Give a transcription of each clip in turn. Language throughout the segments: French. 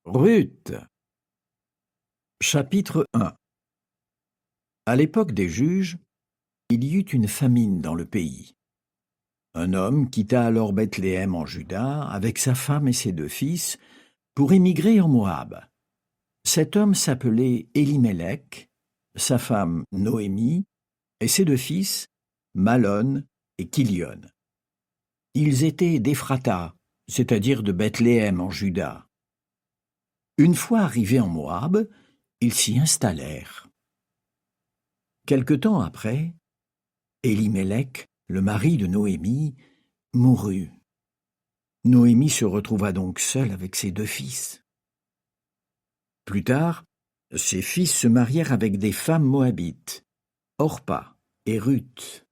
Ruth. Chapitre 1. À l'époque des juges, il y eut une famine dans le pays. Un homme quitta alors Bethléem en Juda avec sa femme et ses 2 fils pour émigrer en Moab. Cet homme s'appelait Élimélec, sa femme Noémie et ses 2 fils, Malon et Kilion. Ils étaient d'Éphrata, c'est-à-dire de Bethléem en Juda. Une fois arrivés en Moab, ils s'y installèrent. Quelque temps après, Élimélec, le mari de Noémie, mourut. Noémie se retrouva donc seule avec ses 2 fils. Plus tard, ses fils se marièrent avec des femmes moabites, Orpa et Ruth.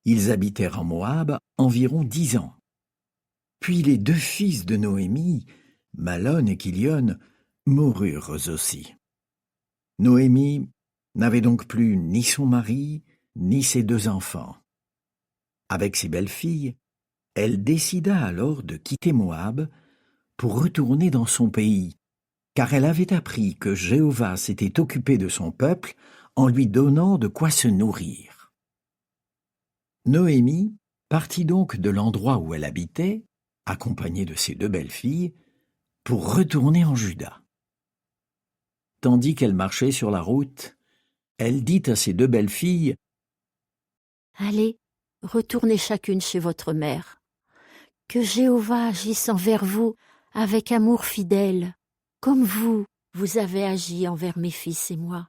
Ils habitèrent en Moab environ 10 ans. Puis les 2 fils de Noémie, Malon et Kilion, moururent aussi. Noémie n'avait donc plus ni son mari, ni ses 2 enfants. Avec ses belles-filles, elle décida alors de quitter Moab pour retourner dans son pays, car elle avait appris que Jéhovah s'était occupé de son peuple en lui donnant de quoi se nourrir. Noémie partit donc de l'endroit où elle habitait, accompagnée de ses 2 belles-filles, pour retourner en Juda. Tandis qu'elle marchait sur la route, elle dit à ses 2 belles-filles : « Allez, retournez chacune chez votre mère. Que Jéhovah agisse envers vous avec amour fidèle, comme vous avez agi envers mes fils et moi.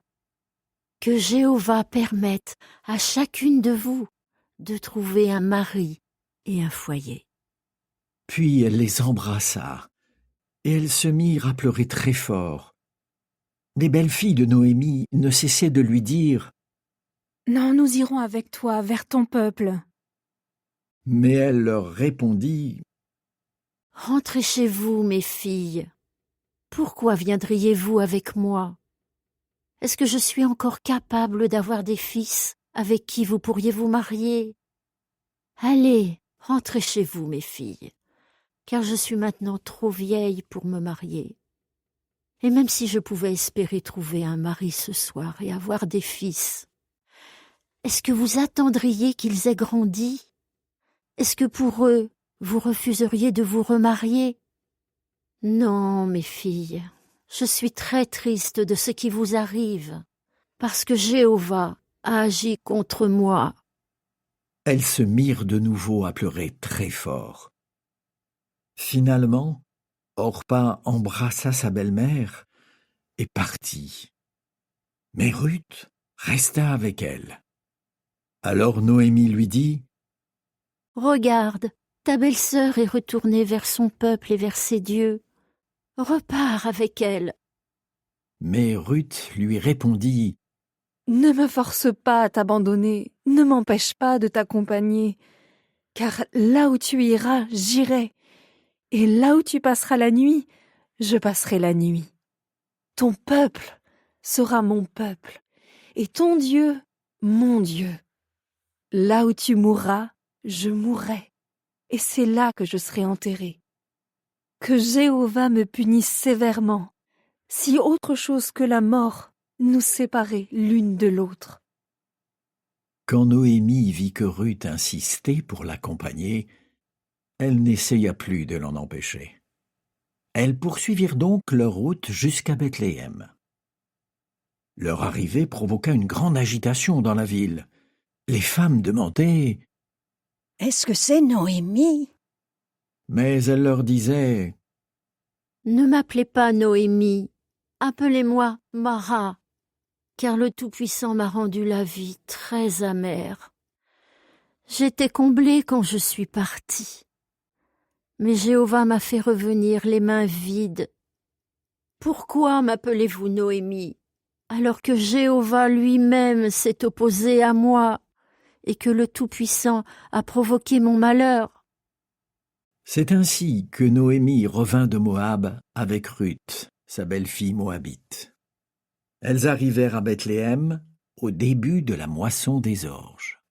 Que Jéhovah permette à chacune de vous de trouver un mari et un foyer. » Puis elle les embrassa, et elles se mirent à pleurer très fort. Les belles-filles de Noémie ne cessaient de lui dire : « Non, nous irons avec toi vers ton peuple. » Mais elle leur répondit : « Rentrez chez vous, mes filles. Pourquoi viendriez-vous avec moi? Est-ce que je suis encore capable d'avoir des fils avec qui vous pourriez vous marier? Allez, rentrez chez vous, mes filles, car je suis maintenant trop vieille pour me marier. Et même si je pouvais espérer trouver un mari ce soir et avoir des fils, est-ce que vous attendriez qu'ils aient grandi? Est-ce que pour eux, vous refuseriez de vous remarier? Non, mes filles, je suis très triste de ce qui vous arrive, parce que Jéhovah a agi contre moi. » Elles se mirent de nouveau à pleurer très fort. Finalement, Orpa embrassa sa belle-mère et partit. Mais Ruth resta avec elle. Alors Noémie lui dit : « Regarde, ta belle-sœur est retournée vers son peuple et vers ses dieux. Repars avec elle. » Mais Ruth lui répondit : « Ne me force pas à t'abandonner, ne m'empêche pas de t'accompagner, car là où tu iras, j'irai, et là où tu passeras la nuit, je passerai la nuit. Ton peuple sera mon peuple, et ton Dieu, mon Dieu. Là où tu mourras, je mourrai, et c'est là que je serai enterré. Que Jéhovah me punisse sévèrement, si autre chose que la mort nous séparait l'une de l'autre. » Quand Noémie vit que Ruth insistait pour l'accompagner, elle n'essaya plus de l'en empêcher. Elles poursuivirent donc leur route jusqu'à Bethléem. Leur arrivée provoqua une grande agitation dans la ville. Les femmes demandaient : « Est-ce que c'est Noémie ? » Mais elle leur disait : « Ne m'appelez pas Noémie, appelez-moi Mara, car le Tout-Puissant m'a rendu la vie très amère. J'étais comblée quand je suis partie, mais Jéhovah m'a fait revenir les mains vides. Pourquoi m'appelez-vous Noémie, alors que Jéhovah lui-même s'est opposé à moi et que le Tout-Puissant a provoqué mon malheur? » C'est ainsi que Noémie revint de Moab avec Ruth, sa belle-fille moabite. Elles arrivèrent à Bethléem au début de la moisson des orges.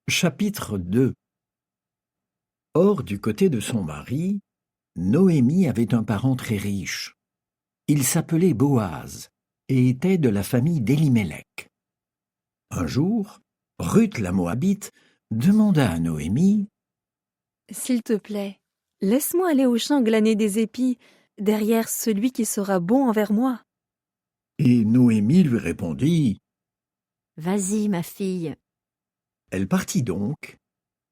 Chapitre 2. Or, du côté de son mari, Noémie avait un parent très riche. Il s'appelait Boaz et était de la famille d'Élimélec. Un jour, Ruth la Moabite demanda à Noémie « S'il te plaît, laisse-moi aller au champ glaner des épis derrière celui qui sera bon envers moi. » et Noémie lui répondit. Vas-y, ma fille. Elle partit donc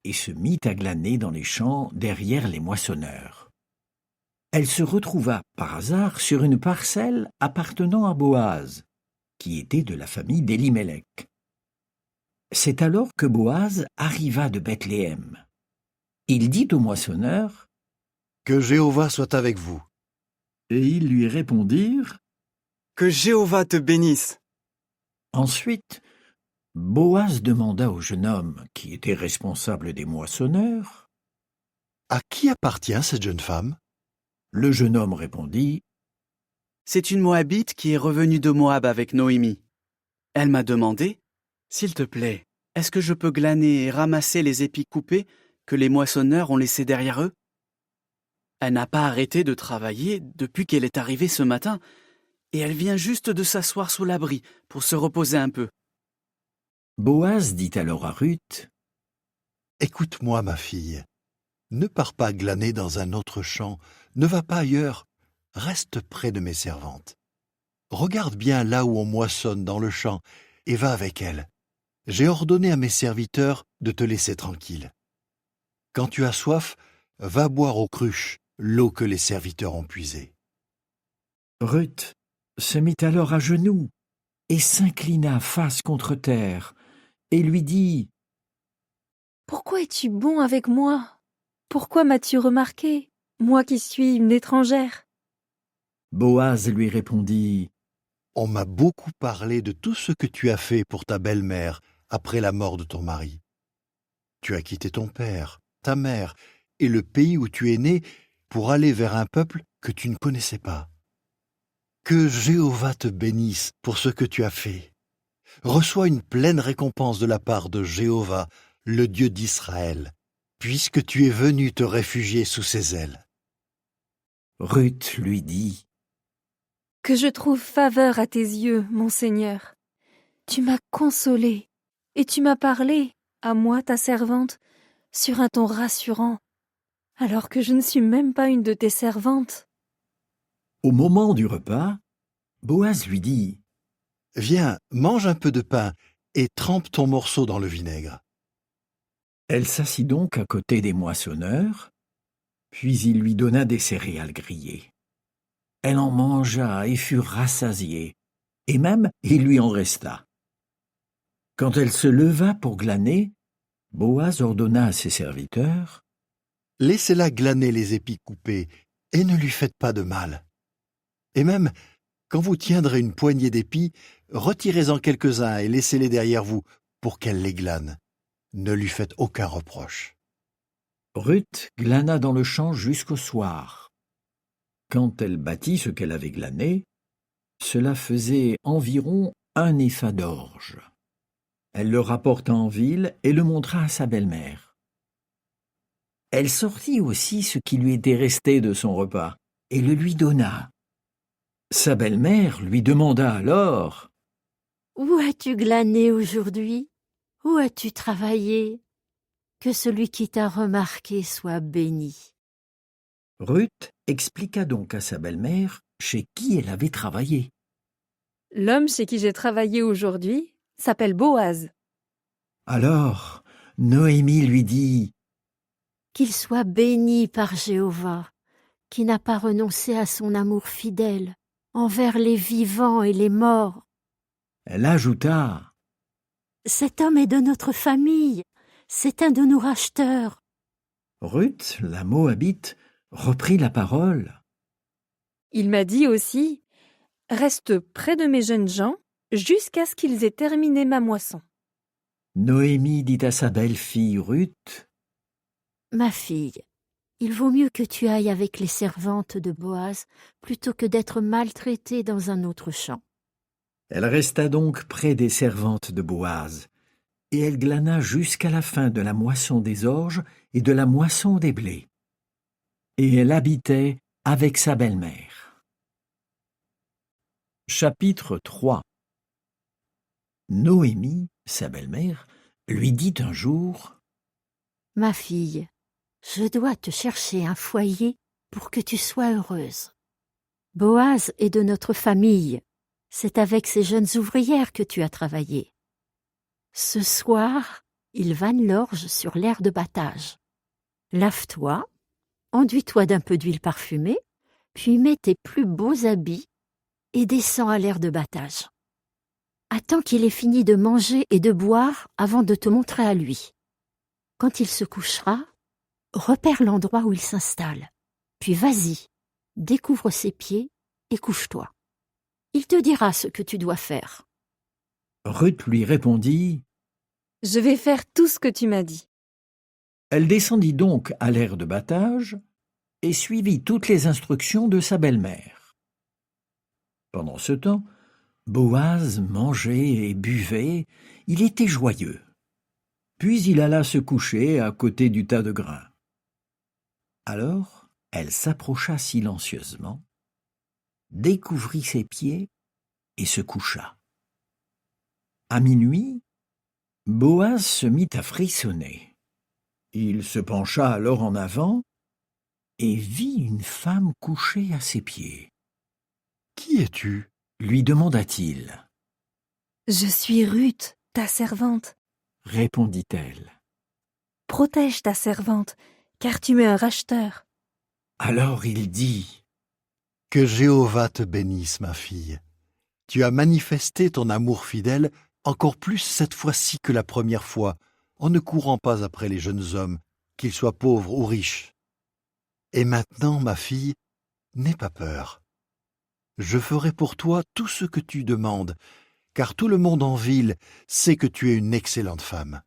et se mit à glaner dans les champs derrière les moissonneurs. Elle se retrouva par hasard sur une parcelle appartenant à Boaz, qui était de la famille d'Élimélec. C'est alors que Boaz arriva de Bethléem. Il dit aux moissonneurs, « Que Jéhovah soit avec vous. » et ils lui répondirent. Que Jéhovah te bénisse. Ensuite, Boaz demanda au jeune homme, qui était responsable des moissonneurs. À qui appartient cette jeune femme? Le jeune homme répondit. C'est une Moabite qui est revenue de Moab avec Noémie. Elle m'a demandé, s'il te plaît, est-ce que je peux glaner et ramasser les épis coupés que les moissonneurs ont laissés derrière eux? Elle n'a pas arrêté de travailler depuis qu'elle est arrivée ce matin, et elle vient juste de s'asseoir sous l'abri pour se reposer un peu. Boaz dit alors à Ruth. Écoute-moi, ma fille. Ne pars pas glaner dans un autre champ, ne va pas ailleurs, reste près de mes servantes. Regarde bien là où on moissonne dans le champ et va avec elles. J'ai ordonné à mes serviteurs de te laisser tranquille. Quand tu as soif, va boire aux cruches l'eau que les serviteurs ont puisée. Ruth se mit alors à genoux et s'inclina face contre terre et lui dit. Pourquoi es-tu bon avec moi? Pourquoi m'as-tu remarqué, moi qui suis une étrangère? Boaz lui répondit. On m'a beaucoup parlé de tout ce que tu as fait pour ta belle-mère après la mort de ton mari. Tu as quitté ton père, ta mère et le pays où tu es né pour aller vers un peuple que tu ne connaissais pas. Que Jéhovah te bénisse pour ce que tu as fait. Reçois une pleine récompense de la part de Jéhovah, le Dieu d'Israël, puisque tu es venu te réfugier sous ses ailes. Ruth lui dit. Que je trouve faveur à tes yeux, mon Seigneur. Tu m'as consolé et tu m'as parlé, à moi ta servante, sur un ton rassurant, alors que je ne suis même pas une de tes servantes. Au moment du repas, Boaz lui dit. Viens, mange un peu de pain et trempe ton morceau dans le vinaigre. Elle s'assit donc à côté des moissonneurs, puis il lui donna des céréales grillées. Elle en mangea et fut rassasiée, et même il lui en resta. Quand elle se leva pour glaner, Boaz ordonna à ses serviteurs. Laissez-la glaner les épis coupés et ne lui faites pas de mal. Et même, quand vous tiendrez une poignée d'épis, retirez-en quelques-uns et laissez-les derrière vous pour qu'elle les glane. Ne lui faites aucun reproche. Ruth glana dans le champ jusqu'au soir. Quand elle battit ce qu'elle avait glané, cela faisait environ 1 épha d'orge. Elle le rapporta en ville et le montra à sa belle-mère. Elle sortit aussi ce qui lui était resté de son repas et le lui donna. Sa belle-mère lui demanda alors. « Où as-tu glané aujourd'hui? Où as-tu travaillé? Que celui qui t'a remarqué soit béni. » Ruth expliqua donc à sa belle-mère chez qui elle avait travaillé. L'homme chez qui j'ai travaillé aujourd'hui s'appelle Boaz. Alors, Noémie lui dit. Qu'il soit béni par Jéhovah, qui n'a pas renoncé à son amour fidèle envers les vivants et les morts. Elle ajouta. Cet homme est de notre famille, c'est un de nos racheteurs. Ruth, la Moabite, reprit la parole. Il m'a dit aussi, reste près de mes jeunes gens jusqu'à ce qu'ils aient terminé ma moisson. Noémie dit à sa belle-fille Ruth. Ma fille, il vaut mieux que tu ailles avec les servantes de Boaz plutôt que d'être maltraitée dans un autre champ. Elle resta donc près des servantes de Boaz, et elle glana jusqu'à la fin de la moisson des orges et de la moisson des blés. et elle habitait avec sa belle-mère. Chapitre 3. Noémie, sa belle-mère, lui dit un jour: « Ma fille, je dois te chercher un foyer pour que tu sois heureuse. Boaz est de notre famille. C'est avec ces jeunes ouvrières que tu as travaillé. Ce soir, ils vannent l'orge sur l'aire de battage. Lave-toi, enduis-toi d'un peu d'huile parfumée, puis mets tes plus beaux habits et descends à l'aire de battage. Attends qu'il ait fini de manger et de boire avant de te montrer à lui. Quand il se couchera, repère l'endroit où il s'installe. Puis vas-y, découvre ses pieds et couche-toi. Il te dira ce que tu dois faire. » Ruth lui répondit. Je vais faire tout ce que tu m'as dit. Elle descendit donc à l'aire de battage et suivit toutes les instructions de sa belle-mère. Pendant ce temps, Boaz mangeait et buvait, il était joyeux. Puis il alla se coucher à côté du tas de grains. Alors, elle s'approcha silencieusement, découvrit ses pieds et se coucha. À minuit, Boaz se mit à frissonner. Il se pencha alors en avant et vit une femme couchée à ses pieds. « Qui es-tu » lui demanda-t-il. « Je suis Ruth, ta servante. » répondit-elle. « Protège ta servante, car tu es un racheteur. » Alors il dit: « Que Jéhovah te bénisse, ma fille. Tu as manifesté ton amour fidèle encore plus cette fois-ci que la première fois, en ne courant pas après les jeunes hommes, qu'ils soient pauvres ou riches. Et maintenant, ma fille, n'aie pas peur. Je ferai pour toi tout ce que tu demandes, car tout le monde en ville sait que tu es une excellente femme.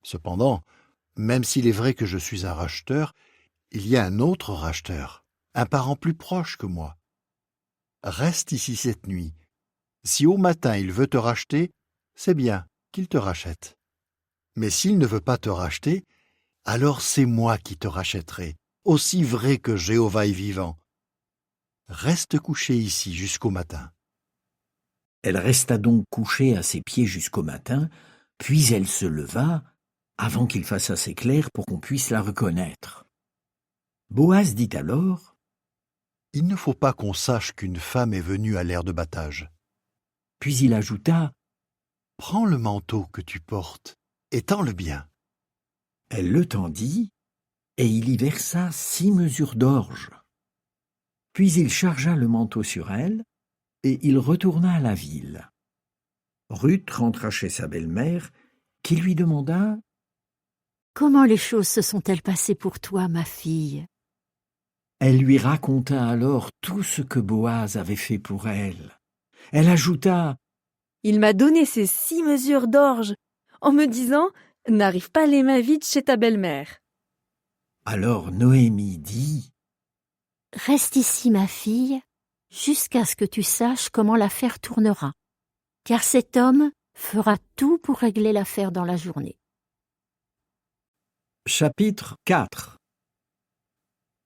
Cependant, même s'il est vrai que je suis un racheteur, il y a un autre racheteur, un parent plus proche que moi. Reste ici cette nuit. Si au matin il veut te racheter, c'est bien qu'il te rachète. Mais s'il ne veut pas te racheter, alors c'est moi qui te rachèterai, aussi vrai que Jéhovah est vivant. Reste couché ici jusqu'au matin. » Elle resta donc couchée à ses pieds jusqu'au matin, puis elle se leva, avant qu'il fasse assez clair pour qu'on puisse la reconnaître. Boaz dit alors: « Il ne faut pas qu'on sache qu'une femme est venue à l'aire de battage. » Puis il ajouta: « Prends le manteau que tu portes et tends-le bien. » Elle le tendit, et il y versa 6 mesures d'orge. Puis il chargea le manteau sur elle, et il retourna à la ville. Ruth rentra chez sa belle-mère, qui lui demanda: « Comment les choses se sont-elles passées pour toi, ma fille ?» Elle lui raconta alors tout ce que Boaz avait fait pour elle. Elle ajouta: « Il m'a donné ces 6 mesures d'orge, en me disant « N'arrive pas les mains vides chez ta belle-mère. » Alors Noémie dit: « Reste ici, ma fille, jusqu'à ce que tu saches comment l'affaire tournera, car cet homme fera tout pour régler l'affaire dans la journée. » Chapitre 4.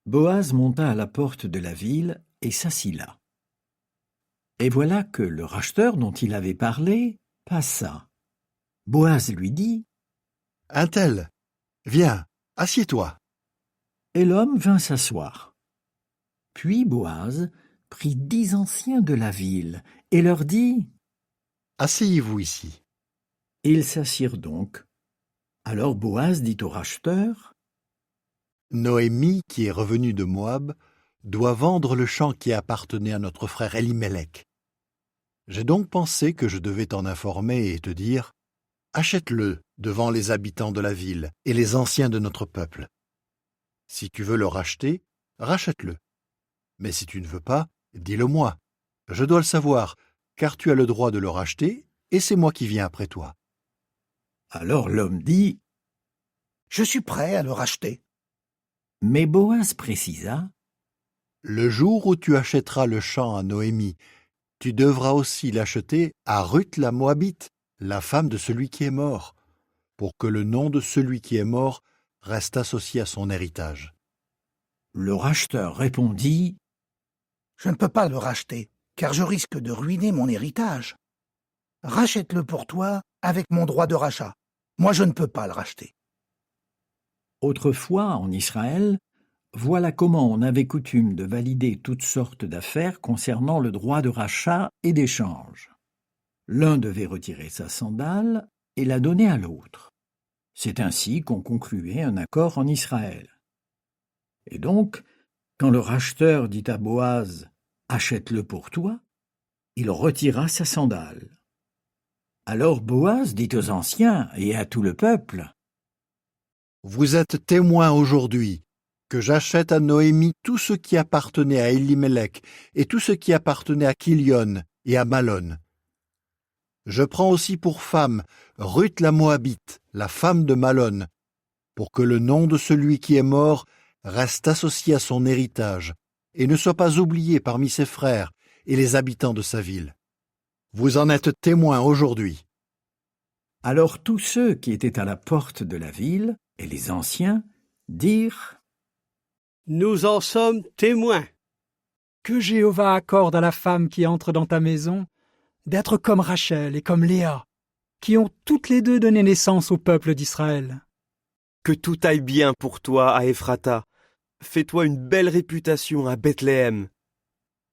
Boaz monta à la porte de la ville et s'assit là. Et voilà que le racheteur dont il avait parlé passa. Boaz lui dit: « Un tel, viens, assieds-toi. » Et l'homme vint s'asseoir. Puis Boaz prit 10 anciens de la ville et leur dit: « Asseyez-vous ici. » Ils s'assirent donc. Alors Boaz dit au racheteur: « Noémie, qui est revenue de Moab, doit vendre le champ qui appartenait à notre frère Elimelech. J'ai donc pensé que je devais t'en informer et te dire: achète-le devant les habitants de la ville et les anciens de notre peuple. Si tu veux le racheter, rachète-le. Mais si tu ne veux pas, dis-le-moi. Je dois le savoir, car tu as le droit de le racheter, et c'est moi qui viens après toi. » Alors l'homme dit: « Je suis prêt à le racheter. » Mais Boaz précisa: « Le jour où tu achèteras le champ à Noémie, tu devras aussi l'acheter à Ruth la Moabite, la femme de celui qui est mort, pour que le nom de celui qui est mort reste associé à son héritage. » Le racheteur répondit « Je ne peux pas le racheter, car je risque de ruiner mon héritage. Rachète-le pour toi avec mon droit de rachat. Moi, je ne peux pas le racheter. » Autrefois, en Israël, voilà comment on avait coutume de valider toutes sortes d'affaires concernant le droit de rachat et d'échange. L'un devait retirer sa sandale et la donner à l'autre. C'est ainsi qu'on concluait un accord en Israël. Et donc, quand le racheteur dit à Boaz « Achète-le pour toi », il retira sa sandale. Alors Boaz dit aux anciens et à tout le peuple « Vous êtes témoins aujourd'hui que j'achète à Noémie tout ce qui appartenait à Elimelech et tout ce qui appartenait à Kilion et à Malon. Je prends aussi pour femme Ruth la Moabite, la femme de Malon, pour que le nom de celui qui est mort reste associé à son héritage et ne soit pas oublié parmi ses frères et les habitants de sa ville. Vous en êtes témoins aujourd'hui. » Alors tous ceux qui étaient à la porte de la ville, et les anciens, dirent « Nous en sommes témoins. » Que Jéhovah accorde à la femme qui entre dans ta maison d'être comme Rachel et comme Léa, qui ont toutes les deux donné naissance au peuple d'Israël. Que tout aille bien pour toi à Ephrata. Fais-toi une belle réputation à Bethléem.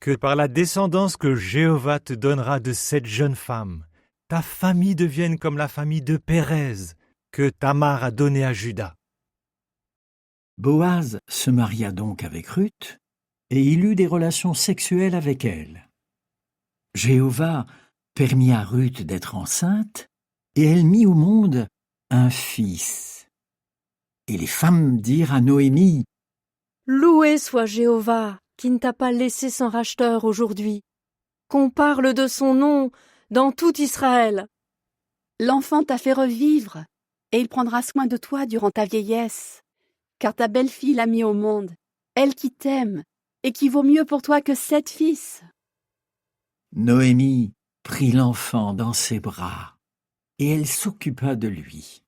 Que par la descendance que Jéhovah te donnera de cette jeune femme, ta famille devienne comme la famille de Pérez, que Tamar a donnée à Juda. Boaz se maria donc avec Ruth, et il eut des relations sexuelles avec elle. Jéhovah permit à Ruth d'être enceinte, et elle mit au monde un fils. Et les femmes dirent à Noémie « Loué soit Jéhovah, qui ne t'a pas laissé sans racheteur aujourd'hui. Qu'on parle de son nom dans tout Israël. L'enfant t'a fait revivre, et il prendra soin de toi durant ta vieillesse, car ta belle-fille l'a mis au monde, elle qui t'aime, et qui vaut mieux pour toi que 7 fils. » Noémie prit l'enfant dans ses bras, et elle s'occupa de lui.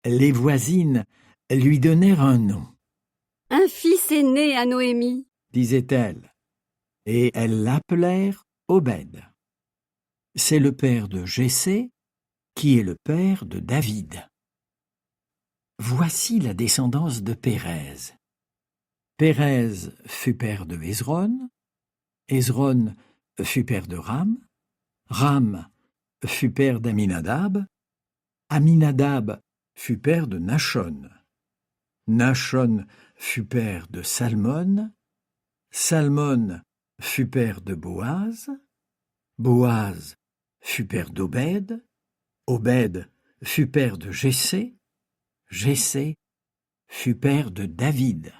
Les voisines lui donnèrent un nom. « Un fils est né à Noémie, » disait-elle, et elles l'appelèrent Obed. C'est le père de Jessé, qui est le père de David. Voici la descendance de Pérez. Pérez fut père de Hésron, Hésron fut père de Ram, Ram fut père d'Aminadab, Aminadab fut père de Nachon, Nachon fut père de Salmon, Salmon fut père de Boaz, Boaz fut père d'Obed, Obed fut père de Jessé, Jessé fut père de David.